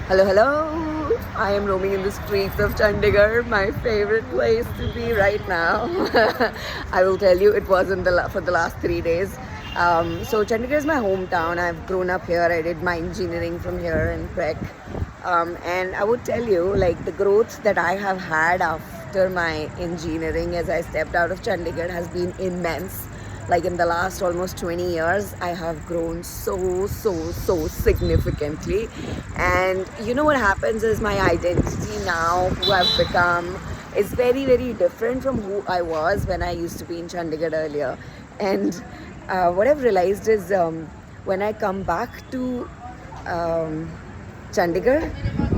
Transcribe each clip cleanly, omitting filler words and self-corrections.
Hello, hello. I am roaming in the streets of Chandigarh, my favorite place to be right now. I will tell you, it was for the last 3 days. So Chandigarh is my hometown. I've grown up here. I did my engineering from here in Prek. And I would tell you, like, the growth that I have had after my engineering as I stepped out of Chandigarh has been immense. Like, in the last almost 20 years, I have grown so significantly. And you know what happens is my identity now, who I've become, is very different from who I was when I used to be in Chandigarh earlier. And what I've realized is when I come back to Chandigarh,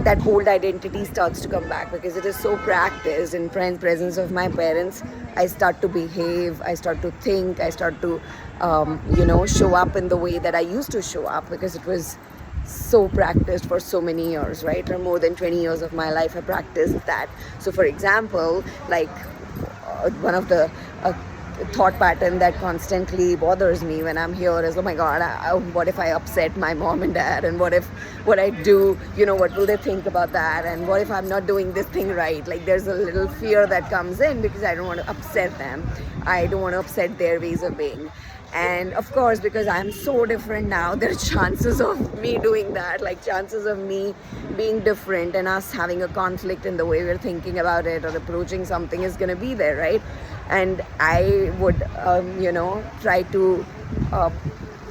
that old identity starts to come back because it is so practiced in presence of my parents. I start to behave, I start to think, I start to, show up in the way that I used to show up because it was so practiced for so many years, right? Or more than 20 years of my life, I practiced that. So, for example, like one of the thought pattern that constantly bothers me when I'm here is, oh my God, what if I upset my mom and dad? And what I do, what will they think about that? And what if I'm not doing this thing right? Like, there's a little fear that comes in because I don't want to upset them. I don't want to upset their ways of being. And of course, because I'm so different now, there are chances of me doing that, like chances of me being different and us having a conflict in the way we're thinking about it or approaching something is going to be there, right? And I would, try to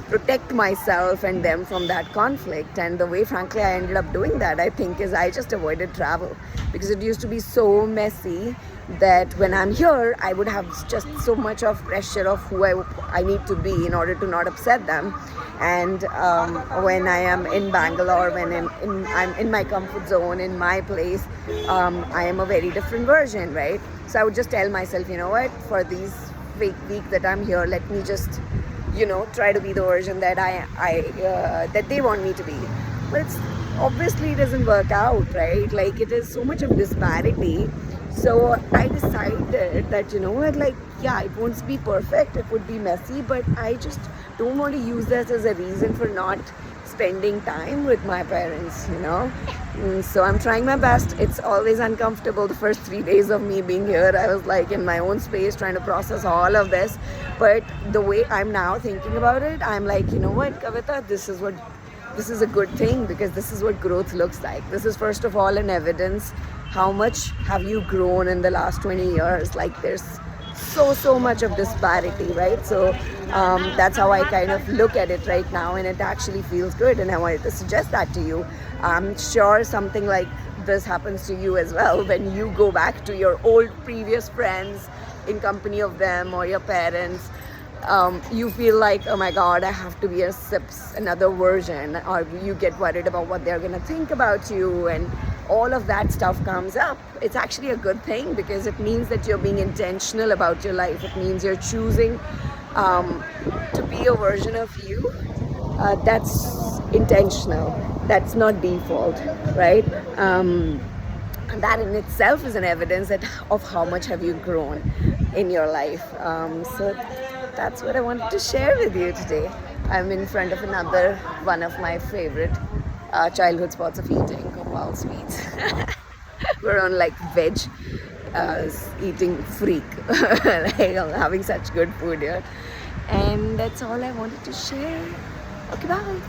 protect myself and them from that conflict. And the way, frankly, I ended up doing that, I think, is I just avoided travel because it used to be so messy that when I'm here, I would have just so much of pressure of who I need to be in order to not upset them. And when I am in Bangalore, when I'm in my comfort zone, in my place, I am a very different version, right? So I would just tell myself, you know what, for these week that I'm here, let me just, try to be the version that that they want me to be. But obviously it doesn't work out, right? Like, it is so much of disparity. So I decided that, it won't be perfect, it would be messy, but I just don't want to use that as a reason for not spending time with my parents, So I'm trying my best. It's always uncomfortable. The first 3 days of me being here, I was like in my own space trying to process all of this. But the way I'm now thinking about it, I'm like, you know what, Kavita, this is a good thing because this is what growth looks like. This is, first of all, an evidence. How much have you grown in the last 20 years? Like, there's so much of disparity, right? So that's how I kind of look at it right now, and it actually feels good, and I wanted to suggest that to you. I'm sure something like this happens to you as well when you go back to your old previous friends in company of them or your parents. You feel like, oh my God, I have to be another version, or you get worried about what they're going to think about you, and all of that stuff comes up. It's actually a good thing because it means that you're being intentional about your life. It means you're choosing to be a version of you that's intentional, that's not default, right? And that in itself is an evidence of how much have you grown in your life. So that's what I wanted to share with you today. I'm in front of another one of my favorite childhood spots of eating, Gopal Sweets. We're on like veg eating freak. Like, I'm having such good food here. And that's all I wanted to share. Okay, bye.